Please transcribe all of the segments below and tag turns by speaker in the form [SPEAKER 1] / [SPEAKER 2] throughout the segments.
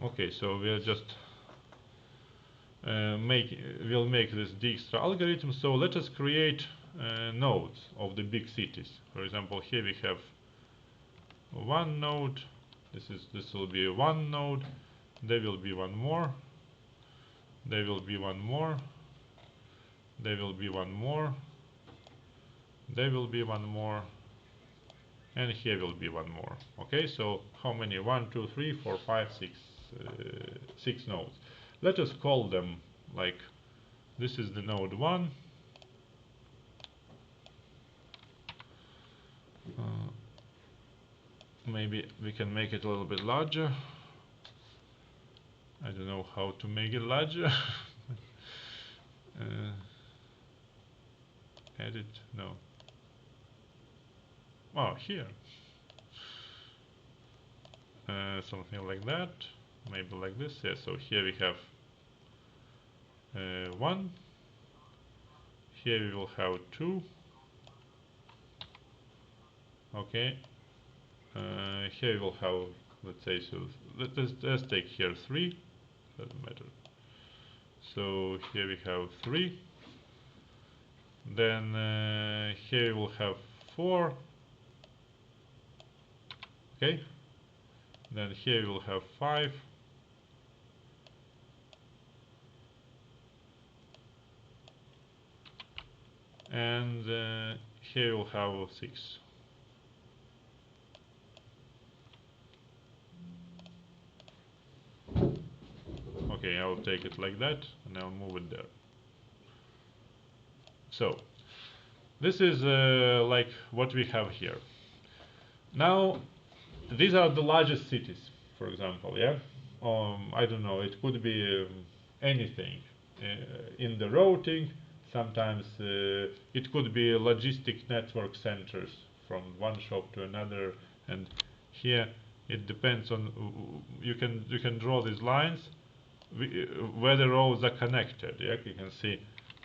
[SPEAKER 1] Okay, so we'll make this Dijkstra algorithm. So let us create nodes of the big cities. For example, here we have one node. This will be one node. There will be one more. There will be one more. There will be one more. There will be one more. And here will be one more. Okay, so how many? 1, 2, 3, 4, 5, 6, 6 nodes. Let us call them like this is the node 1. Maybe we can make it a little bit larger. I don't know how to make it larger. Edit, no. Oh, here. Something like that. Maybe like this. Yeah, so here we have 1. Here we will have 2. Okay. Here we will have, let's say, so let's take here 3. Doesn't matter. So here we have 3. Then here we will have 4. Okay. Then here we will have 5. And here we'll have 6. Okay, I'll take it like that and I'll move it there. So this is like what we have here. Now these are the largest cities, for example. Yeah, I don't know, it could be anything in the routing. Sometimes it could be logistic network centers from one shop to another, and here it depends on you can draw these lines where the roads are connected. Yeah, you can see,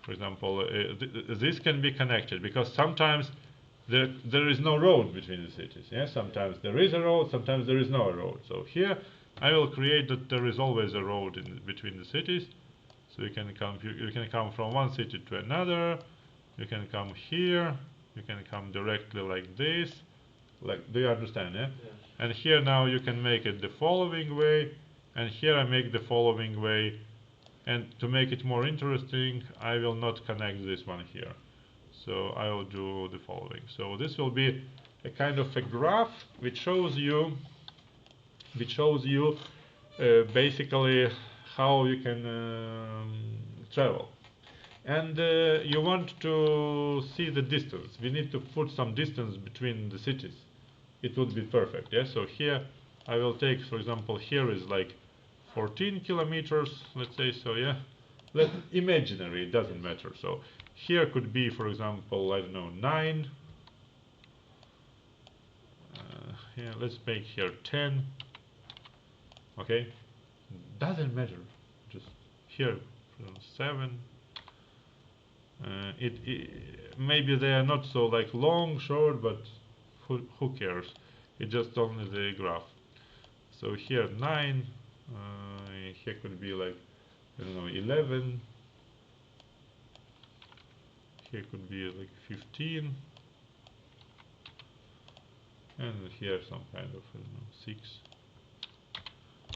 [SPEAKER 1] for example, this can be connected because sometimes there is no road between the cities. Yeah, sometimes there is a road, sometimes there is no road. So here I will create that there is always a road in between the cities. So you can come from one city to another. You can come here. You can come directly like this. Like, do you understand? Yeah.
[SPEAKER 2] Yes.
[SPEAKER 1] And here now you can make it the following way, and here I make the following way. And to make it more interesting, I will not connect this one here. So I will do the following. So this will be a kind of a graph which shows you basically how you can travel. And you want to see the distance. We need to put some distance between the cities. It would be perfect. Yeah. So here I will take, for example, here is like 14 kilometers. Let's say so. Yeah. Let imaginary. It doesn't matter. So here could be, for example, I don't know, 9. Yeah. Let's make here 10. Okay. Doesn't matter. Just here 7. Maybe they are not so like long, short, but who cares? It's just only the graph. So here 9, here could be like, I don't know, 11, here could be like 15, and here some kind of, I don't know, 6.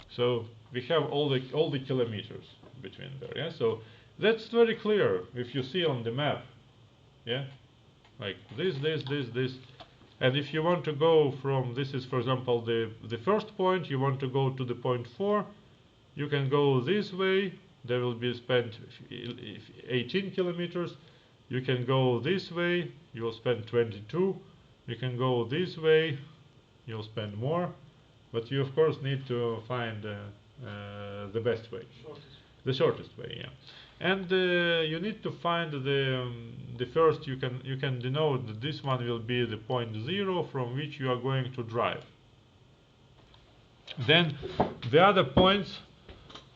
[SPEAKER 1] So we have all the kilometers between there. Yeah, so that's very clear if you see on the map. Yeah, like this, and if you want to go from, this is for example the first point, you want to go to the point 4, you can go this way. There will be spent 18 kilometers. You can go this way, you will spend 22. You can go this way, you'll spend more, but you of course need to find the best way, the shortest way. Yeah. And you need to find the first. You can denote that this one will be the point 0 from which you are going to drive. Then the other points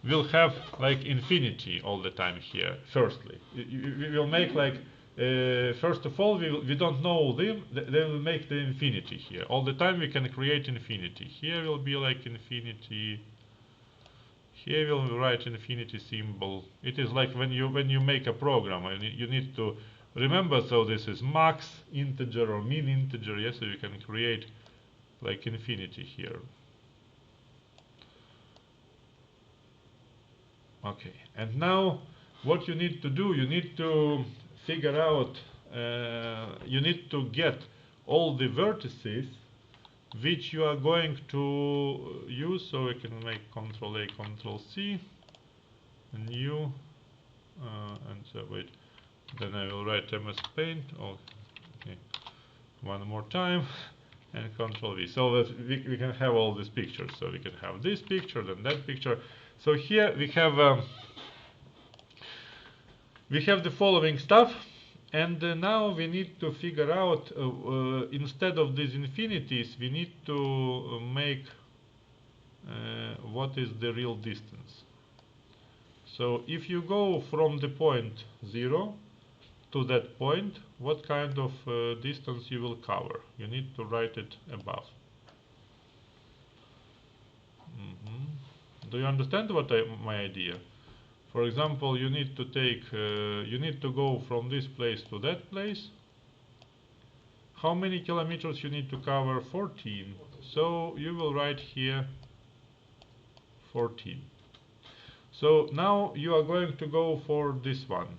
[SPEAKER 1] will have like infinity all the time here. Firstly, we will make like first of all we don't know them. They will make the infinity here all the time. We can create infinity. Here will be like infinity. Here we'll write infinity symbol. It is like when you make a program and you need to remember, so this is max integer or min integer, yes, so you can create like infinity here. Okay, and now what you need to do, you need to figure out, you need to get all the vertices which you are going to use. So we can make Control A, Control C, new, and so wait, then I will write MS Paint. Oh, okay, one more time, and Control V, so that we can have all these pictures. So we can have this picture, then that picture. So here we have the following stuff, and now we need to figure out, instead of these infinities, we need to make what is the real distance. So if you go from the point 0 to that point, what kind of distance you will cover? You need to write it above. Do you understand my idea? For example, you need to take, you need to go from this place to that place. How many kilometers you need to cover? 14. So you will write here 14. So now you are going to go for this one.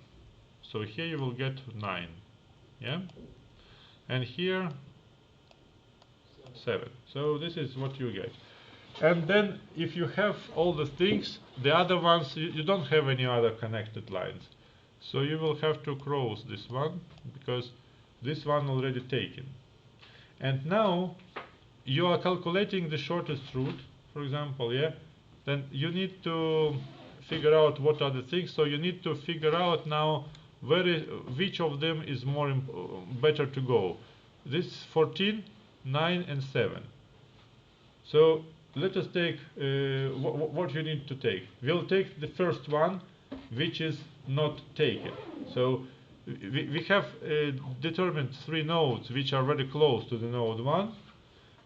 [SPEAKER 1] So here you will get 9. Yeah? And here 7. So this is what you get. And then if you have all the things, the other ones, you don't have any other connected lines. So you will have to cross this one, because this one already taken. And now you are calculating the shortest route, for example, yeah? Then you need to figure out what are the things. So you need to figure out now which of them is better to go. This 14, 9 and 7. So let us take what you need to take. We'll take the first one, which is not taken. So we have determined 3 nodes which are very close to the node 1,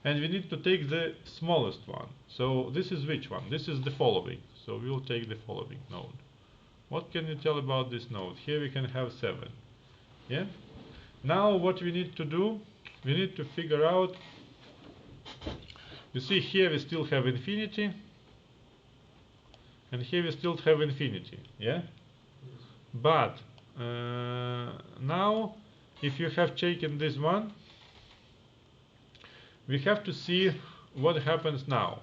[SPEAKER 1] and we need to take the smallest one. So this is which one? This is the following. So we will take the following node. What can you tell about this node? Here we can have 7. Yeah? Now what we need to do, we need to figure out. You see, here we still have infinity, and here we still have infinity, yeah? But now, if you have taken this one, we have to see what happens now.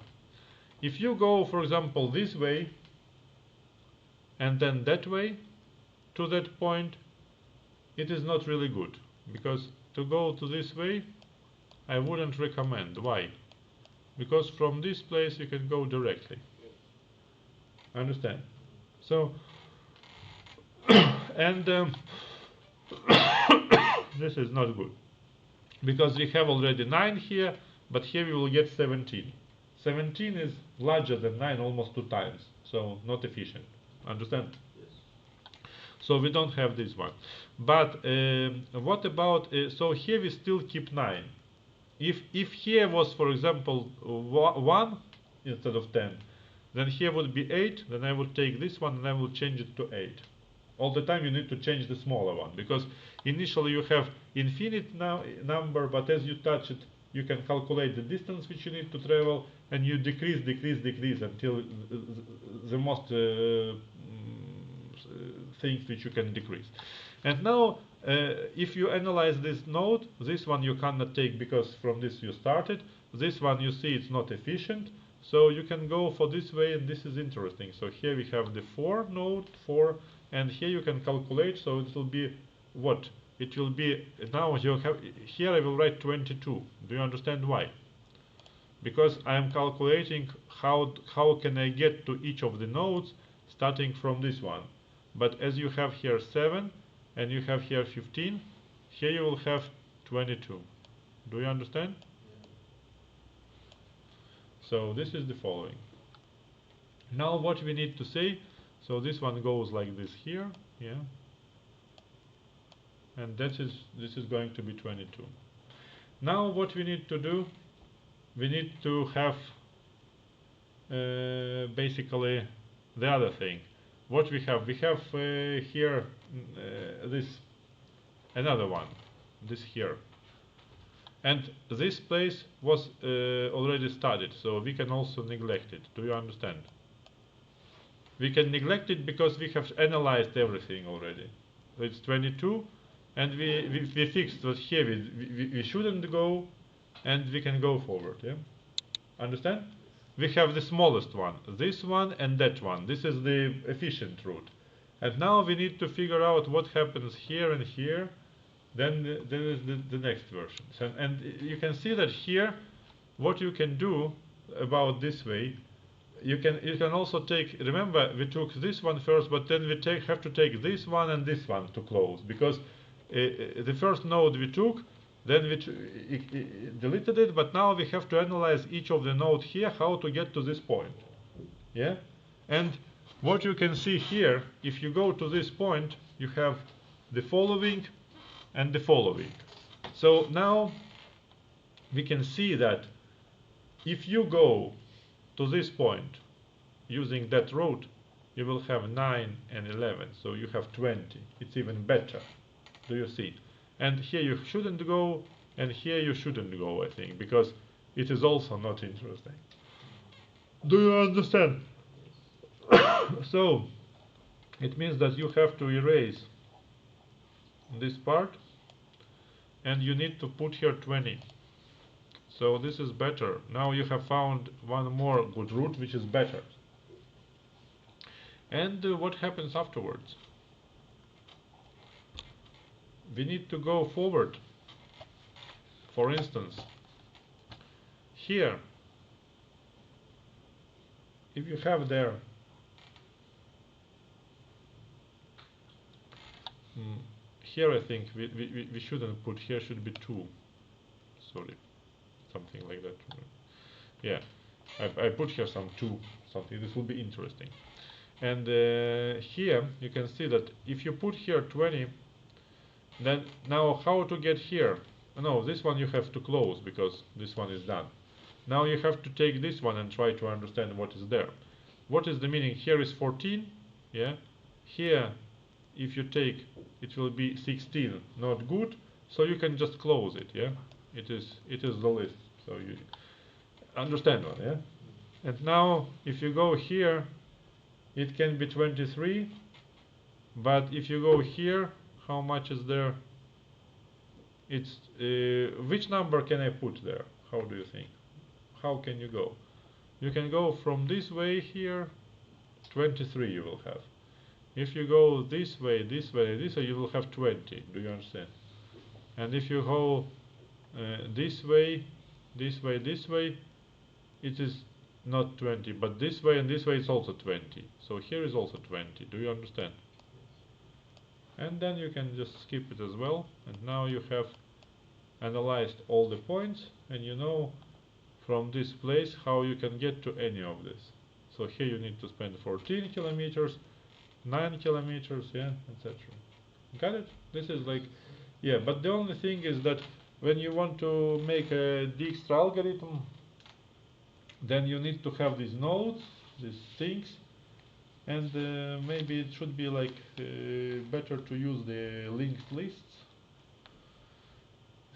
[SPEAKER 1] If you go, for example, this way, and then that way, to that point, it is not really good, because to go to this way, I wouldn't recommend. Why? Because from this place you can go directly. Understand? So, and this is not good, because we have already 9 here, but here we will get 17. 17 is larger than 9 almost 2 times, so not efficient. Understand? Yes. So we don't have this one. But what about, so here we still keep 9. If here was, for example, 1 instead of 10, then here would be 8, then I would take this one and I will change it to 8. All the time you need to change the smaller one, because initially you have infinite number, but as you touch it, you can calculate the distance which you need to travel, and you decrease until the most things which you can decrease. And now, if you analyze this node, this one you cannot take because from this you started. This one you see it's not efficient, so you can go for this way, and this is interesting. So here we have the 4 node, 4, and here you can calculate. So it will be what? It will be, now you have, here I will write 22. Do you understand why? Because I am calculating how can I get to each of the nodes starting from this one. But as you have here 7, and you have here 15, here you will have 22. Do you understand? Yeah. So this is the following. Now what we need to say, so this one goes like this here, yeah, and this is going to be 22. Now what we need to do, we need to have basically the other thing. What we have? We have here this another one, this here. And this place was already studied, so we can also neglect it. Do you understand? We can neglect it because we have analyzed everything already. So it's 22, and we fixed that here we shouldn't go, and we can go forward. Yeah, understand? We have the smallest one, this one and that one. This is the efficient route. And now we need to figure out what happens here and here. Then there is the next version. And you can see that here, what you can do about this way, you can also take. Remember, we took this one first, but then we have to take this one and this one to close, because the first node we took, then we deleted it, but now we have to analyze each of the node here, how to get to this point. Yeah, and what you can see here, if you go to this point, you have the following and the following. So now we can see that if you go to this point using that route, you will have 9 and 11, so you have 20. It's even better. Do you see? And here you shouldn't go, and here you shouldn't go, I think, because it is also not interesting. Do you understand? So it means that you have to erase this part, and you need to put here 20. So this is better. Now you have found one more good route, which is better. And what happens afterwards? We need to go forward. For instance, here, if you have there here, I think we shouldn't put, here should be 2. Sorry, something like that. Yeah, I put here some 2, something. This will be interesting. And here you can see that if you put here 20, then now how to get here? No, this one you have to close because this one is done. Now you have to take this one and try to understand what is there. What is the meaning? Here is 14, yeah. Here, if you take, it will be 16, not good. So you can just close it, yeah. It is the list. So you understand one, yeah. And now if you go here, it can be 23. But if you go here, how much is there? It's which number can I put there? How do you think? How can you go? You can go from this way here, 23 you will have. If you go this way, this way, this way, you will have 20. Do you understand? And if you go this way, this way, this way, it is not 20, but this way and this way is also 20. So here is also 20. Do you understand? And then you can just skip it as well, and now you have analyzed all the points, and you know from this place how you can get to any of this. So here you need to spend 14 kilometers, 9 kilometers, yeah, etc. Got it? This is like, yeah, but the only thing is that when you want to make a Dijkstra algorithm, then you need to have these nodes, these things, and maybe it should be like better to use the linked lists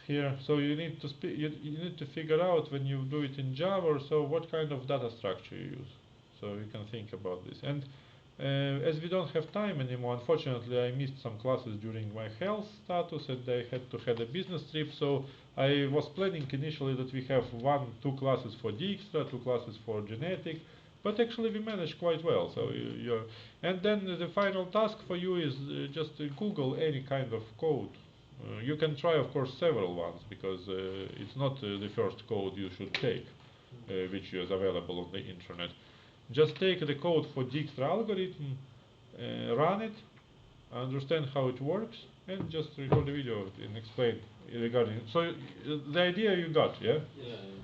[SPEAKER 1] here. So you need to you need to figure out when you do it in Java or so what kind of data structure you use. So you can think about this. And as we don't have time anymore, unfortunately I missed some classes during my health status, and I had to have a business trip. So I was planning initially that we have 2 classes for Dijkstra, 2 classes for genetic, but actually we managed quite well. So and then the final task for you is just Google any kind of code. You can try, of course, several ones, because it's not the first code you should take, which is available on the internet. Just take the code for Dijkstra algorithm, run it, understand how it works, and just record the video and explain regarding. So the idea you got, yeah?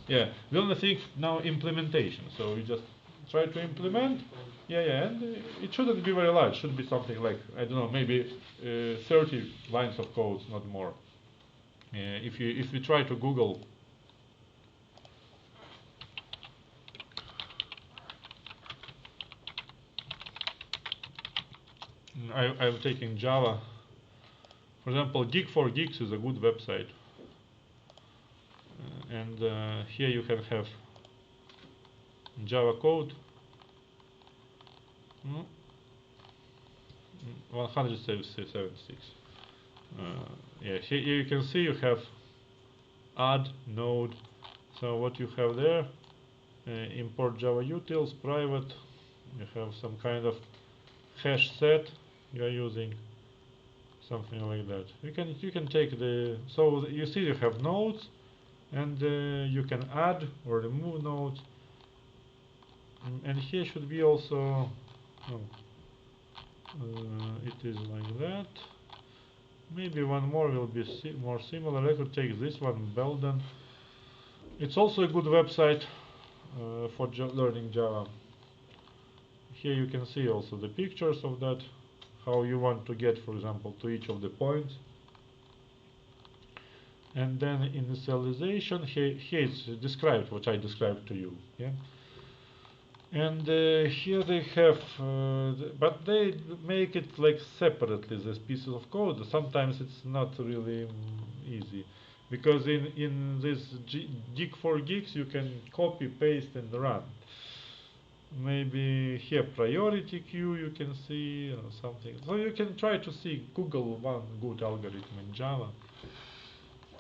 [SPEAKER 1] Yeah. The only thing now, implementation. So you just try to implement. Yeah, and it shouldn't be very large. It should be something like, I don't know, maybe 30 lines of code, not more. If you try to Google I'm taking Java. For example, Geek4Geeks is a good website, and here you can have Java code. 176. Yeah, here you can see you have add node. So what you have there, import Java utils private. You have some kind of hash set you are using, something like that. You can take the, so you see you have nodes, and you can add or remove nodes. And here should be also, it is like that. Maybe one more will be more similar. I could take this one, Belden. It's also a good website for learning Java. Here you can see also the pictures of that, how you want to get, for example, to each of the points. And then initialization, here it's described what I described to you. Yeah. And here they have, but they make it like separately, this pieces of code. Sometimes it's not really easy, because in this Geek4Geeks you can copy, paste, and run. Maybe here priority queue you can see something. So you can try to see, Google one good algorithm in Java.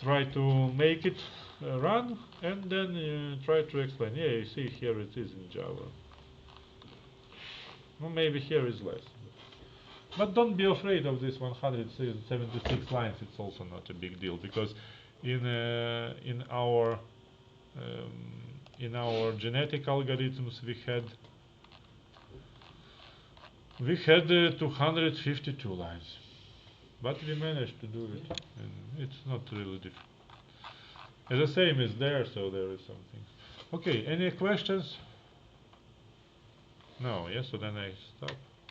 [SPEAKER 1] Try to make it run, and then try to explain. Yeah, you see here it is in Java. Well, maybe here is less. But don't be afraid of this 176 lines. It's also not a big deal, because in our genetic algorithms we had 252 lines, but we managed to do it, and it's not really difficult. And the same is there, so there is something. Okay, any questions? No, yes, so then I stop.